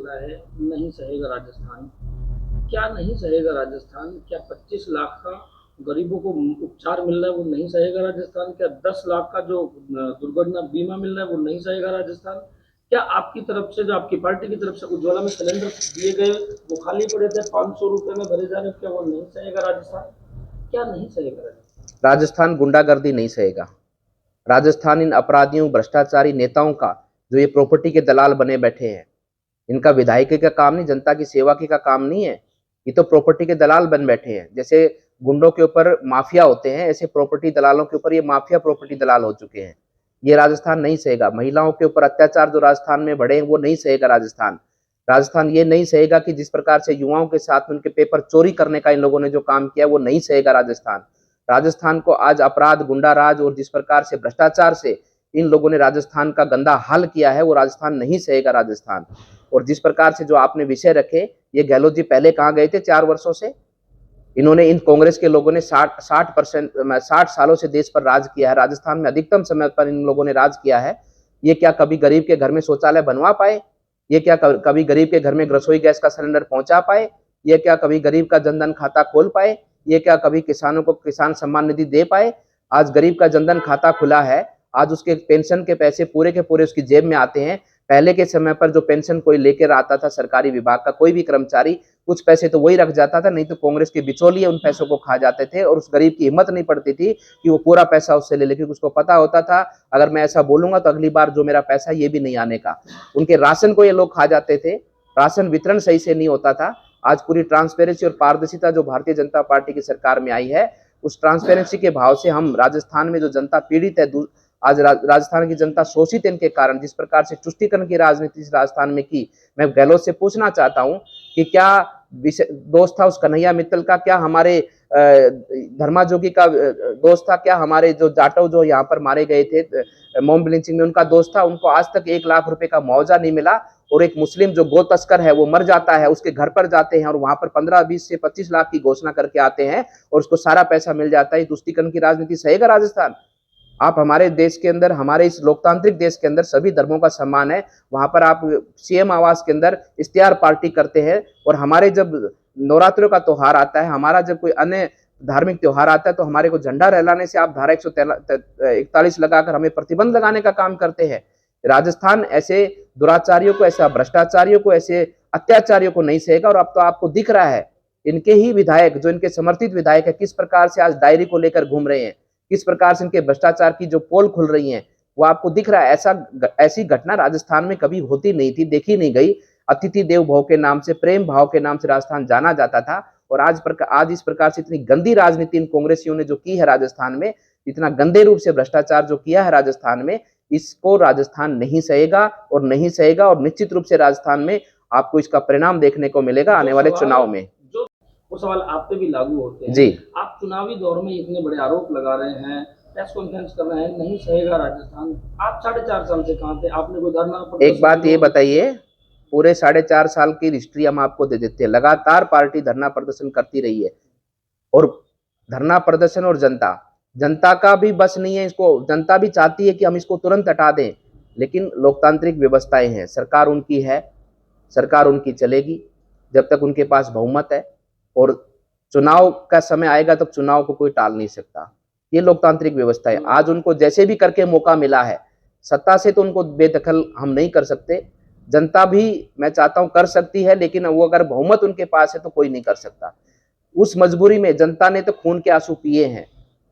रहा है, नहीं सहेगा राजस्थान। क्या नहीं सहेगा राजस्थान? क्या 25 लाख का गरीबों को उपचार मिल रहा है वो नहीं सहेगा राजस्थान? क्या 10 लाख का जो दुर्घटना बीमा मिल रहा है वो नहीं सहेगा राजस्थान? क्या आपकी तरफ से, जो आपकी पार्टी की तरफ से उज्ज्वला में सिलेंडर दिए गए वो खाली पड़े थे, 500 रुपए में भरे जा रहे, क्या वो नहीं सहेगा राजस्थान? क्या नहीं सहेगा राजस्थान? राजस्थान गुंडागर्दी नहीं सहेगा। राजस्थान इन अपराधियों, भ्रष्टाचारी नेताओं का, जो ये प्रॉपर्टी के दलाल बने बैठे हैं, इनका विधायिका का काम नहीं, जनता की सेवा की का काम नहीं है। ये तो प्रॉपर्टी के दलाल बन बैठे हैं। जैसे गुंडों के ऊपर माफिया होते हैं, ऐसे प्रॉपर्टी दलालों के ऊपर ये माफिया प्रॉपर्टी दलाल हो चुके हैं। ये राजस्थान नहीं सहेगा। महिलाओं के ऊपर अत्याचार जो राजस्थान में बढ़े हैं वो नहीं सहेगा राजस्थान। राजस्थान ये नहीं सहेगा कि जिस प्रकार से युवाओं के साथ उनके पेपर चोरी करने का इन लोगों ने जो काम किया वो नहीं सहेगा राजस्थान। राजस्थान को आज अपराध, गुंडा राज और जिस प्रकार से भ्रष्टाचार से इन लोगों ने राजस्थान का गंदा हाल किया है वो राजस्थान नहीं सहेगा राजस्थान। और जिस प्रकार से जो आपने विषय रखे, ये गहलोत जी पहले कहाँ गए थे 4 वर्षों से? इन्होंने, इन कांग्रेस के लोगों ने 60 सालों से देश पर राज किया है। राजस्थान में अधिकतम समय पर इन लोगों ने राज किया है। ये क्या कभी गरीब के घर में शौचालय बनवा पाए? ये क्या कभी गरीब के घर में रसोई गैस का सिलेंडर पहुंचा पाए? ये क्या कभी गरीब का जनधन खाता खोल पाए? ये क्या कभी किसानों को किसान सम्मान निधि दे पाए? आज गरीब का जनधन खाता खुला है, आज उसके पेंशन के पैसे पूरे के पूरे उसकी जेब में आते हैं। पहले के समय पर जो पेंशन कोई लेकर आता था सरकारी विभाग का कोई भी कर्मचारी, कुछ पैसे तो वही रख जाता था, नहीं तो कांग्रेस के बिचौलिए उन पैसों को खा जाते थे। और उस गरीब की हिम्मत नहीं पड़ती थी कि वो पूरा पैसा उससे ले ले, क्योंकि उसको पता होता था अगर मैं ऐसा बोलूंगा तो अगली बार जो मेरा पैसा ये भी नहीं आने का। उनके राशन को ये लोग खा जाते थे, राशन वितरण सही से नहीं होता था। आज पूरी ट्रांसपेरेंसी और पारदर्शिता जो भारतीय जनता पार्टी की सरकार में आई है, उस ट्रांसपेरेंसी के भाव से हम राजस्थान में जो जनता पीड़ित है, आज राजस्थान की जनता शोषित इनके कारण, जिस प्रकार से तुष्टीकरण की राजनीति राजस्थान में की, मैं गहलोत से पूछना चाहता हूं कि क्या दोस्त था उस कन्हैया मित्तल का, क्या हमारे धर्मा जोगी का दोस्त था, क्या हमारे जो जाटव जो यहाँ पर मारे गए थे मॉब लिंचिंग में उनका दोस्त था? उनको आज तक 1 लाख रुपए का मुआवजा नहीं मिला। और एक मुस्लिम जो गो तस्कर है वो मर जाता है, उसके घर पर जाते हैं और वहां पर 15, 20 से 25 लाख की घोषणा करके आते हैं और उसको सारा पैसा मिल जाता है। तुष्टीकरण की राजनीति सहेगा राजस्थान? आप हमारे देश के अंदर, हमारे इस लोकतांत्रिक देश के अंदर सभी धर्मों का सम्मान है, वहां पर आप सीएम आवास के अंदर इश्तिहार पार्टी करते हैं। और हमारे जब नवरात्रों का त्योहार आता है, हमारा जब कोई अन्य धार्मिक त्योहार आता है, तो हमारे को झंडा रहलाने से आप धारा 141 लगाकर हमें प्रतिबंध लगाने का काम करते हैं। राजस्थान ऐसे दुराचारियों को, ऐसे भ्रष्टाचारियों को, ऐसे अत्याचारियों को नहीं सहेगा। और अब तो आपको दिख रहा है इनके ही विधायक, जो इनके समर्थित विधायक है, किस प्रकार से आज डायरी को लेकर घूम रहे हैं, किस प्रकार से इनके भ्रष्टाचार की जो पोल खुल रही हैं, वो आपको दिख रहा है। ऐसी घटना राजस्थान में कभी होती नहीं थी, देखी नहीं गई। अतिथि देव भव के नाम से, प्रेम भाव के नाम से राजस्थान जाना जाता था। और आज इस प्रकार से इतनी गंदी राजनीति इन कांग्रेसियों ने जो की है राजस्थान में, इतना गंदे रूप से भ्रष्टाचार जो किया है राजस्थान में, इसको राजस्थान नहीं सहेगा और नहीं सहेगा। और निश्चित रूप से राजस्थान में आपको इसका परिणाम देखने को मिलेगा आने वाले चुनाव में। वो सवाल आप पे भी लागू होते हैं जी। आप चुनावी दौर में इतने बड़े आरोप लगा रहे हैं, प्रेस कॉन्फ्रेंस कर रहे हैं, नहीं सहेगा राजस्थान। आप 4.5 साल से कहाँ थे? आपने कोई धरना? एक बात ये बताइए, पूरे 4.5 साल की हिस्ट्री हम आपको दे देते हैं। लगातार पार्टी धरना प्रदर्शन करती रही है। और धरना प्रदर्शन और जनता का भी बस नहीं है इसको। जनता भी चाहती है कि हम इसको तुरंत हटा दें, लेकिन लोकतांत्रिक व्यवस्थाएं हैं, सरकार उनकी है, सरकार उनकी चलेगी जब तक उनके पास बहुमत है। और चुनाव का समय आएगा तो चुनाव को कोई टाल नहीं सकता। ये लोकतांत्रिक व्यवस्था है। आज उनको जैसे भी करके मौका मिला है, सत्ता से तो उनको बेदखल हम नहीं कर सकते। जनता भी मैं चाहता हूं कर सकती है, लेकिन वो अगर बहुमत उनके पास है तो कोई नहीं कर सकता। उस मजबूरी में जनता ने तो खून के आंसू पिए हैं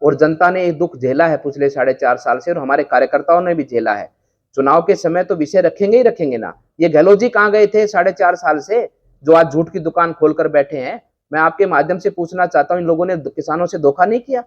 और जनता ने एक दुख झेला है पिछले 4.5 साल से, और हमारे कार्यकर्ताओं ने भी झेला है। चुनाव के समय तो विषय रखेंगे ही रखेंगे ना। ये गहलोत जी कहाँ गए थे 4.5 साल से, जो आज झूठ की दुकान खोलकर बैठे हैं? मैं आपके माध्यम से पूछना चाहता हूं, इन लोगों ने किसानों से धोखा नहीं किया?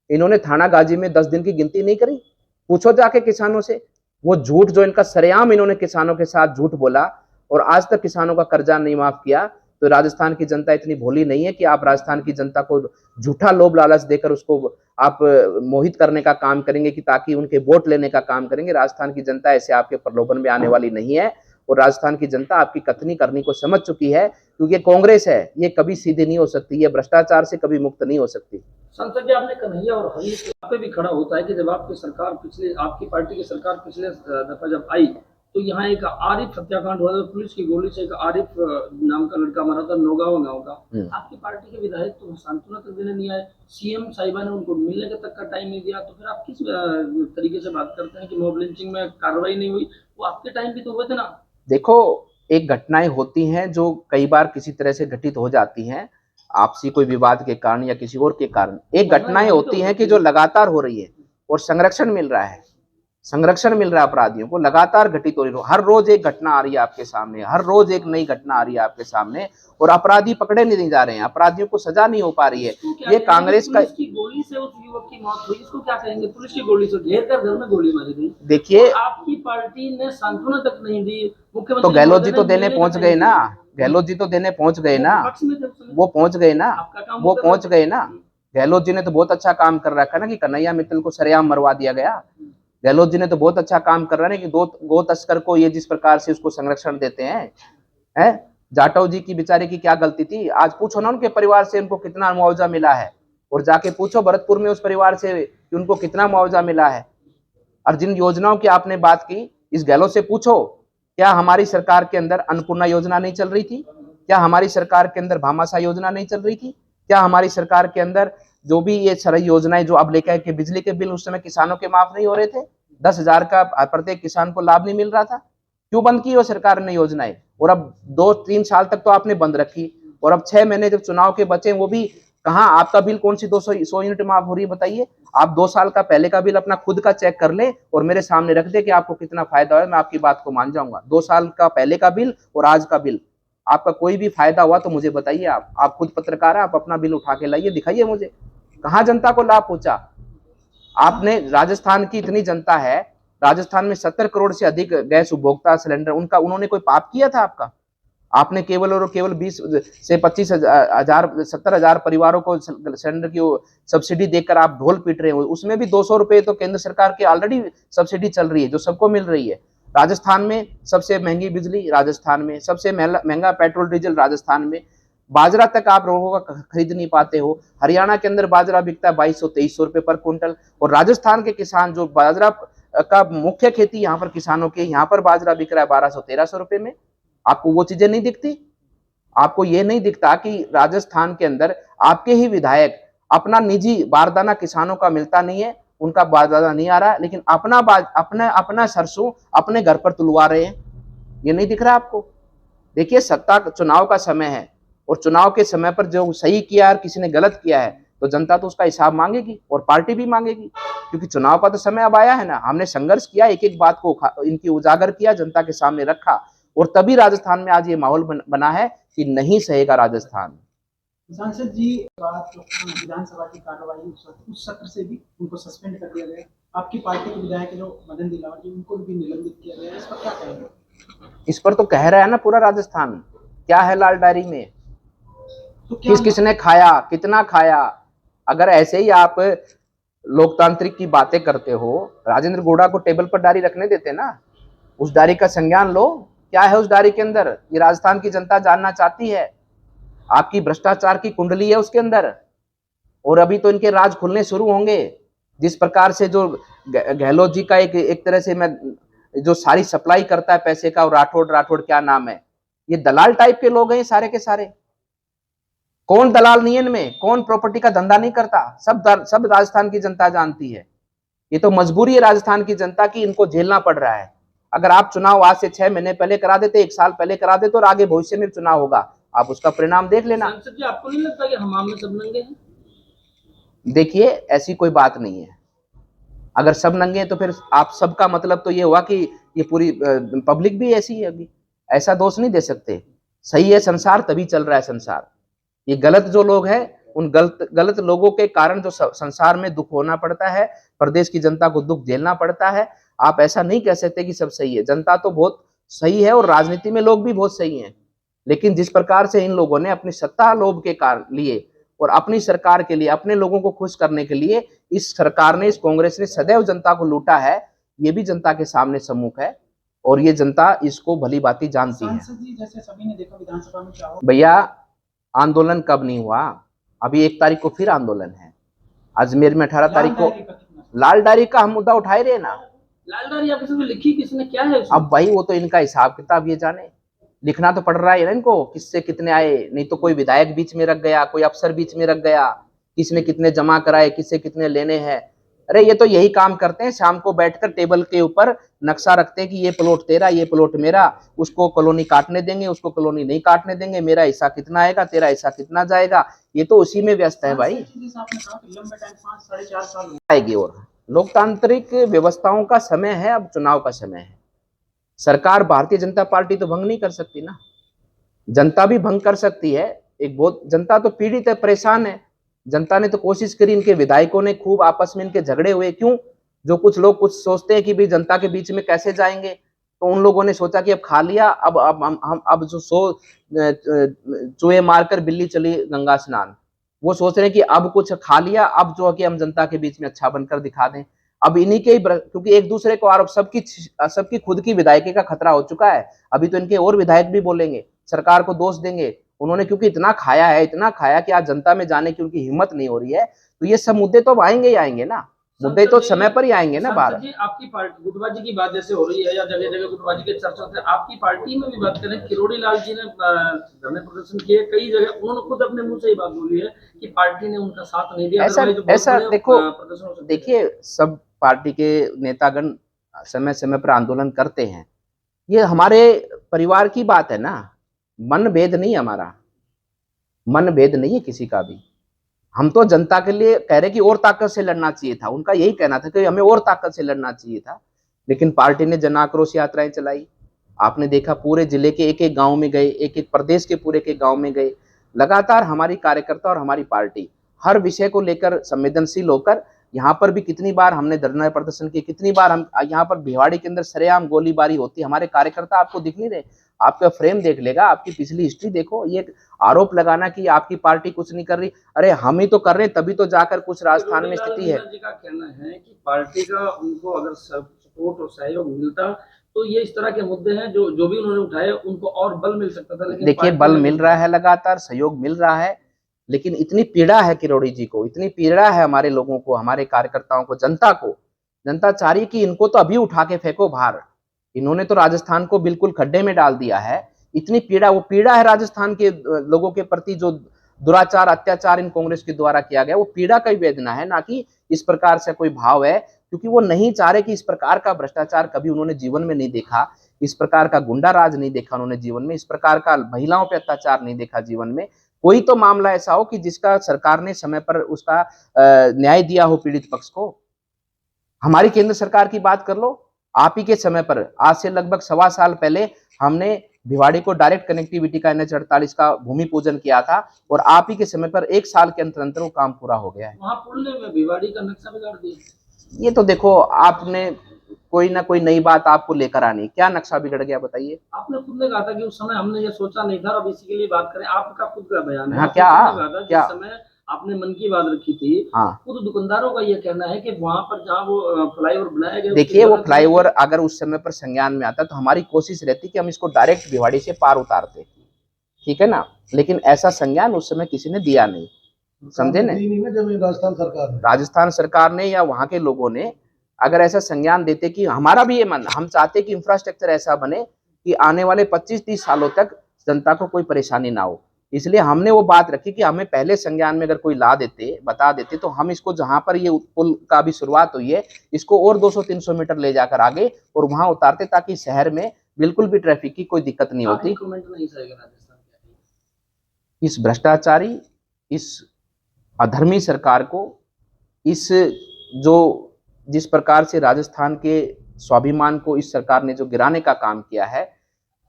इन्होंने थाना गाजी में 10 दिन की गिनती नहीं करी? पूछो जाके किसानों से। वो झूठ जो इनका सरेआम इन्होंने किसानों के साथ झूठ बोला और आज तक किसानों का कर्जा नहीं माफ किया, तो राजस्थान की जनता इतनी भोली नहीं है कि आप राजस्थान की जनता को झूठा लोभ लालच देकर उसको आप मोहित करने का काम करेंगे कि ताकि उनके वोट लेने का काम करेंगे। राजस्थान की जनता ऐसे आपके प्रलोभन में आने वाली नहीं है। और राजस्थान की जनता आपकी कथनी करनी को समझ चुकी है, क्योंकि कांग्रेस है, ये कभी सीधी नहीं हो सकती, ये भ्रष्टाचार से कभी मुक्त नहीं हो सकती। संसद जी, आपने कन्हैया और हरीश पे भी खड़ा होता है कि जब आपकी सरकार आपकी पार्टी की सरकार पिछले दफा जब आई तो यहाँ एक आरिफ हत्याकांड हुआ था, पुलिस की गोली से एक आरिफ नाम का लड़का मरा था नौगांव गांव का। आपकी पार्टी के विधायक तो सांत्वना तक देने नहीं आए, सीएम साहिबा ने उनको मिलने तक का टाइम नहीं दिया, तो फिर आप किस तरीके से बात करते हैं कि मॉब लिंचिंग में कार्रवाई नहीं हुई? वो आपके टाइम भी तो हुए थे ना। देखो, एक घटनाएं होती हैं जो कई बार किसी तरह से घटित हो जाती हैं, आपसी कोई विवाद के कारण या किसी और के कारण। एक घटनाएं होती हैं कि जो लगातार हो रही है और संरक्षण मिल रहा है, संरक्षण मिल रहा है अपराधियों को, लगातार घटित हो रही है। हर रोज एक घटना आ रही है आपके सामने, हर रोज एक नई घटना आ रही है आपके सामने, और अपराधी पकड़े नहीं जा रहे हैं, अपराधियों को सजा नहीं हो पा रही है। ये कांग्रेस का। पुलिस की गोली से उस युवक की मौत हुई, इसको क्या कहेंगे? पुलिस की गोली से घेर कर घर में गोली मारी गई। देखिए, आपकी पार्टी ने सांत्वना तक नहीं दी। तो मुख्यमंत्री गहलोत जी तो देने पहुंच गए ना, गहलोत जी तो देने पहुंच गए ना, पक्ष में थे उस समय। वो पहुंच गए ना, आपका काम वो कर पहुंच रहे थे। गए ना। गहलोत जी ने तो बहुत अच्छा काम कर रखा है ना कि कन्हैया मित्तल को सरेआम मरवा दिया गया। गहलोत जी ने तो बहुत अच्छा काम कर रहा है कि गो तस्कर को ये जिस प्रकार से उसको संरक्षण देते हैं। जाटव जी की बेचारे की क्या गलती थी? आज पूछो ना उनके परिवार से उनको कितना मुआवजा मिला है, और जाके पूछो भरतपुर में उस परिवार से कि उनको कितना मुआवजा मिला है। और जिन योजनाओं की आपने बात की, इस गहलोत से पूछो, क्या हमारी सरकार के अंदर अन्नपूर्णा योजना नहीं चल रही थी? क्या हमारी सरकार के अंदर भामाशाह योजना नहीं चल रही थी? क्या हमारी सरकार के अंदर जो भी ये सारी योजनाएं जो अब लेकर के बिजली के बिल उस समय किसानों के माफ नहीं हो रहे थे, 10,000 का प्रत्येक किसान को लाभ नहीं मिल रहा था? क्यों बंद की वो सरकार ने योजनाएं? और अब 2-3 साल तक तो आपने बंद रखी, और अब 6 महीने जब चुनाव के बचे, वो भी कहाँ? आपका बिल कौन सी 200 यूनिट माफ हो रही है बताइए? आप 2 साल का पहले का बिल अपना खुद का चेक कर ले और मेरे सामने रख दे कि आपको कितना फायदा है, मैं आपकी बात को मान जाऊंगा। 2 साल का पहले का बिल और आज का बिल, आपका कोई भी फायदा हुआ तो मुझे बताइए। आप खुद पत्रकार हैं, आप अपना बिल उठा के लाइए, दिखाइए मुझे कहाँ जनता को लाभ पहुंचा। आपने, राजस्थान की इतनी जनता है, राजस्थान में 70 करोड़ से अधिक गैस उपभोक्ता सिलेंडर, उनका उन्होंने कोई पाप किया था आपका? आपने केवल और केवल 20 से 25,000 70,000 परिवारों को सिलेंडर की सब्सिडी देकर आप ढोल पीट रहे हो। उसमें भी 200 रुपए तो केंद्र सरकार की ऑलरेडी सब्सिडी चल रही है जो सबको मिल रही है। राजस्थान में सबसे महंगी बिजली, राजस्थान में सबसे महंगा पेट्रोल डीजल, राजस्थान में बाजरा तक आप लोगों का खरीद नहीं पाते हो। हरियाणा के अंदर बाजरा बिकता है 2200-2300 रुपए पर क्विंटल, और राजस्थान के किसान जो बाजरा का मुख्य खेती यहाँ पर किसानों के, यहाँ पर बाजरा बिक रहा है 1200-1300 रुपए में। आपको वो चीजें नहीं दिखती? आपको ये नहीं दिखता कि राजस्थान के अंदर आपके ही विधायक अपना निजी बारदाना किसानों का मिलता नहीं है, उनका बारदाना नहीं आ रहा है, लेकिन अपना सरसों अपने घर पर तुलवा रहे हैं। ये नहीं दिख रहा आपको? देखिए, सत्ता चुनाव का समय है, और चुनाव के समय पर जो सही किया और किसी ने गलत किया है तो जनता तो उसका हिसाब मांगेगी और पार्टी भी मांगेगी, क्योंकि चुनाव का तो समय अब आया है ना। हमने संघर्ष किया, एक एक बात को इनकी उजागर किया, जनता के सामने रखा, और तभी राजस्थान में आज ये माहौल बना है कि नहीं सहेगा राजस्थान। सांसद जी, बात विधानसभा की कार्रवाई उस सत्र से भी उनको सस्पेंड कर दिया गया। आपकी पार्टी के विधायक जो मदन दिलावर जी, उनको भी निलंबित किया गया, इस पर क्या कहेंगे? इस पर तो कह रहा है ना पूरा राजस्थान, क्या है लाल डायरी में, तो क्या किसने खाया, कितना खाया। अगर ऐसे ही आप लोकतांत्रिक की बातें करते हो, राजेंद्र गोड़ा को टेबल पर डायरी रखने देते ना, उस डायरी का संज्ञान लो, क्या है उस डायरी के अंदर, ये राजस्थान की जनता जानना चाहती है। आपकी भ्रष्टाचार की कुंडली है उसके अंदर, और अभी तो इनके राज खुलने शुरू होंगे। जिस प्रकार से जो गहलोत जी का एक तरह से मैं जो सारी सप्लाई करता है पैसे का, और राठौड़ क्या नाम है, ये दलाल टाइप के लोग हैं सारे के सारे। कौन दलाल नहीं है इनमें? कौन प्रॉपर्टी का धंधा नहीं करता? सब राजस्थान की जनता जानती है। ये तो मजबूरी है राजस्थान की जनता की, इनको झेलना पड़ रहा है। अगर आप चुनाव आज से 6 महीने पहले करा देते, 1 साल पहले करा देते, और आगे भविष्य में चुनाव होगा, आप उसका परिणाम देख लेना। सांसद जी, आपको नहीं लगता कि हमाम में सब नंगे हैं? देखिए, ऐसी कोई बात नहीं है। अगर सब नंगे हैं तो फिर आप सबका मतलब तो ये हुआ कि ये पूरी पब्लिक भी ऐसी है। अभी ऐसा दोष नहीं दे सकते। सही है संसार, तभी चल रहा है संसार। ये गलत जो लोग हैं, उन गलत लोगों के कारण जो संसार में दुख होना पड़ता है, प्रदेश की जनता को दुख झेलना पड़ता है। आप ऐसा नहीं कह सकते कि सब सही है। जनता तो बहुत सही है, और राजनीति में लोग भी बहुत सही हैं, लेकिन जिस प्रकार से इन लोगों ने अपनी सत्ता लोभ के कारण लिए और अपनी सरकार के लिए, अपने लोगों को खुश करने के लिए, इस सरकार ने, इस कांग्रेस ने सदैव जनता को लूटा है। ये भी जनता के सामने सम्मुख है, और ये जनता इसको भली भांति जानती है। सांसद जी, जैसे सभी ने देखा विधानसभा में क्या हो, भैया, आंदोलन कब नहीं हुआ? अभी 1 तारीख को फिर आंदोलन है। अजमेर में 18 तारीख को लाल डायरी का हम मुद्दा उठाए रहे ना। लालदारी आपके साथ लिखी किसने, क्या है उसमें? अब भाई वो तो इनका हिसाब किताब ये जाने, लिखना तो पड़ रहा है ना इनको, किससे कितने आए, नहीं तो कोई विधायक बीच में रख गया, कोई अफसर बीच में रख गया, किसने कितने जमा कराए, किससे कितने लेने हैं। अरे ये तो यही काम करते हैं, शाम को बैठकर टेबल के ऊपर नक्शा रखते हैं कि ये प्लॉट तेरा, ये प्लॉट मेरा, उसको कॉलोनी काटने देंगे, उसको कॉलोनी नहीं काटने देंगे, मेरा हिस्सा कितना आएगा, तेरा हिस्सा कितना जाएगा, ये तो उसी में व्यस्त है भाई। आपने कहा कि लंबे टाइम 5 साढ़े 4 साल आएगी। और लोकतांत्रिक व्यवस्थाओं का समय है, अब चुनाव का समय है। सरकार भारतीय जनता पार्टी तो भंग नहीं कर सकती ना, जनता भी भंग कर सकती है। एक बहुत जनता तो पीड़ित है, परेशान है। जनता ने तो कोशिश करी, इनके विधायकों ने खूब आपस में इनके झगड़े हुए, क्यों? जो कुछ लोग कुछ सोचते हैं कि भाई जनता के बीच में कैसे जाएंगे, तो उन लोगों ने सोचा कि अब खा लिया, अब हम अब जो चूहे मारकर बिल्ली चली गंगा स्नान, वो सोच रहे हैं कि अब कुछ खा लिया, अब जो है कि हम जनता के बीच में अच्छा बनकर दिखा दें। अब इन्हीं के क्योंकि एक दूसरे को आरोप, सबकी खुद की विधायकी का खतरा हो चुका है। अभी तो इनके और विधायक भी बोलेंगे, सरकार को दोष देंगे, उन्होंने क्योंकि इतना खाया है, इतना खाया कि आज जनता में जाने की उनकी हिम्मत नहीं हो रही है। तो ये सब मुद्दे तो आएंगे ही आएंगे ना, मुद्दे तो समय पर ही आएंगे ना बाहर। जी, आपकी पार्टी गुटबाजी की बात जैसे हो रही है या जगह जगह गुटबाजी के चर्चा होते हैं, आपकी पार्टी में भी बात करें, किरोड़ी लाल जी ने धरने प्रदर्शन किए कई जगह, उन्होंने खुद अपने मुंह से ही बात बोली है कि पार्टी ने उनका साथ नहीं दिया। ऐसा देखो, देखिए सब पार्टी के नेतागण समय समय पर आंदोलन करते हैं, ये हमारे परिवार की बात है ना, मन भेद नहीं, हमारा मन भेद नहीं है किसी का भी। हम तो जनता के लिए कह रहे कि और ताकत से लड़ना चाहिए था, उनका यही कहना था कि हमें और ताकत से लड़ना चाहिए था, लेकिन पार्टी ने जन आक्रोश यात्राएं चलाई। आपने देखा पूरे जिले के एक एक गांव में गए, एक एक प्रदेश के पूरे के गांव में गए। लगातार हमारी कार्यकर्ता और हमारी पार्टी हर विषय को लेकर संवेदनशील होकर, यहाँ पर भी कितनी बार हमने धरना प्रदर्शन किए, कितनी बार हम यहाँ पर भिवाड़ी के अंदर सरेआम गोलीबारी होती, हमारे कार्यकर्ता आपको दिख नहीं रहे, आपका फ्रेम देख लेगा, आपकी पिछली हिस्ट्री देखो। ये आरोप लगाना कि आपकी पार्टी कुछ नहीं कर रही, अरे हम ही तो कर रहे हैं, तभी तो जाकर कुछ राजस्थान में स्थिति है। जी का कहना है कि पार्टी का उनको अगर सपोर्ट और सहयोग मिलता तो ये इस तरह के मुद्दे हैं जो भी उन्होंने उठाए उनको और बल मिल सकता था। लेकिन देखिए बल मिल रहा है, लगातार सहयोग मिल रहा है, लेकिन इतनी पीड़ा है किरोड़ी जी को, इतनी पीड़ा है हमारे लोगों को, हमारे कार्यकर्ताओं को, जनता को। जनता चाह रही है कि इनको तो अभी उठा के फेंको बाहर, इन्होंने तो राजस्थान को बिल्कुल खड्डे में डाल दिया है। इतनी पीड़ा, वो पीड़ा है राजस्थान के लोगों के प्रति, जो दुराचार अत्याचार इन कांग्रेस के द्वारा किया गया, वो पीड़ा का ही वेदना है, ना कि इस प्रकार से कोई भाव है। क्योंकि वो नहीं चाह रहे कि इस प्रकार का भ्रष्टाचार कभी उन्होंने जीवन में नहीं देखा, इस प्रकार का गुंडा राज नहीं देखा उन्होंने जीवन में, इस प्रकार का महिलाओं पे अत्याचार नहीं देखा जीवन में। कोई तो मामला ऐसा हो कि जिसका सरकार ने समय पर उसका न्याय दिया हो पीड़ित पक्ष को। हमारी केंद्र सरकार की बात कर लो, आप ही के समय पर, आज से लगभग 1.25 साल पहले हमने भिवाड़ी को डायरेक्ट कनेक्टिविटी का NH 48 का भूमि पूजन किया था, और आप ही के समय पर 1 साल के अंतर वो काम पूरा हो गया है। वहां पुल ने भिवाड़ी का नक्शा बिगाड़ दिया। ये तो देखो, आपने कोई ना कोई नई बात आपको लेकर आनी, क्या नक्शा बिगड़ गया बताइए? आपने खुद ने कहा था कि उस समय हमने ये सोचा नहीं था, अब इसी के लिए बात करें, आपका खुद का बयान है। हाँ, क्या समय आपने मन की बात रखी थी, हाँ, खुद दुकानदारों का ये कहना है कि वहां पर जहाँ वो फ्लाईओवर बनाया गया, देखिए वो फ्लाईओवर अगर उस समय पर संज्ञान में आता तो हमारी कोशिश रहती कि हम इसको डायरेक्ट भिवाड़ी से पार उतारते, ठीक है ना, लेकिन ऐसा संज्ञान उस समय किसी ने दिया नहीं, समझे ना। राजस्थान सरकार ने या वहां के लोगों ने अगर ऐसा संज्ञान देते कि हमारा भी ये मन, हम चाहते कि इंफ्रास्ट्रक्चर ऐसा बने कि आने वाले 25-30 सालों तक जनता को कोई परेशानी ना हो, इसलिए हमने वो बात रखी कि हमें पहले संज्ञान में अगर कोई ला देते, बता देते, तो हम इसको जहां पर ये पुल का भी शुरुआत हुई है, इसको और 200-300 मीटर ले जाकर आगे और वहां उतारते, ताकि शहर में बिल्कुल भी ट्रैफिक की कोई दिक्कत नहीं होती। इस भ्रष्टाचारी, इस अधर्मी सरकार को, इस जिस प्रकार से राजस्थान के स्वाभिमान को इस सरकार ने जो गिराने का काम किया है,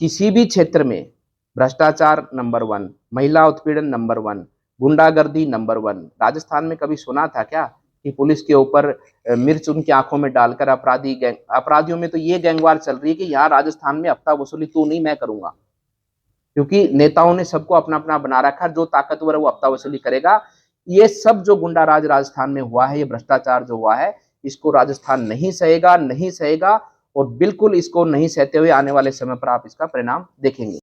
किसी भी क्षेत्र में भ्रष्टाचार नंबर 1, महिला उत्पीड़न नंबर 1, गुंडागर्दी नंबर 1। राजस्थान में कभी सुना था क्या कि पुलिस के ऊपर मिर्च उनकी आंखों में डालकर अपराधियों में तो ये गैंगवार चल रही है कि यहाँ राजस्थान में हफ्ता वसूली तू नहीं मैं करूंगा, क्योंकि नेताओं ने सबको अपना अपना बना रखा, जो ताकतवर है वो हफ्ता वसूली करेगा। ये सब जो गुंडा राज राजस्थान में हुआ है, ये भ्रष्टाचार जो हुआ है, इसको राजस्थान नहीं सहेगा, नहीं सहेगा, और बिल्कुल इसको नहीं सहते हुए आने वाले समय पर आप इसका परिणाम देखेंगे।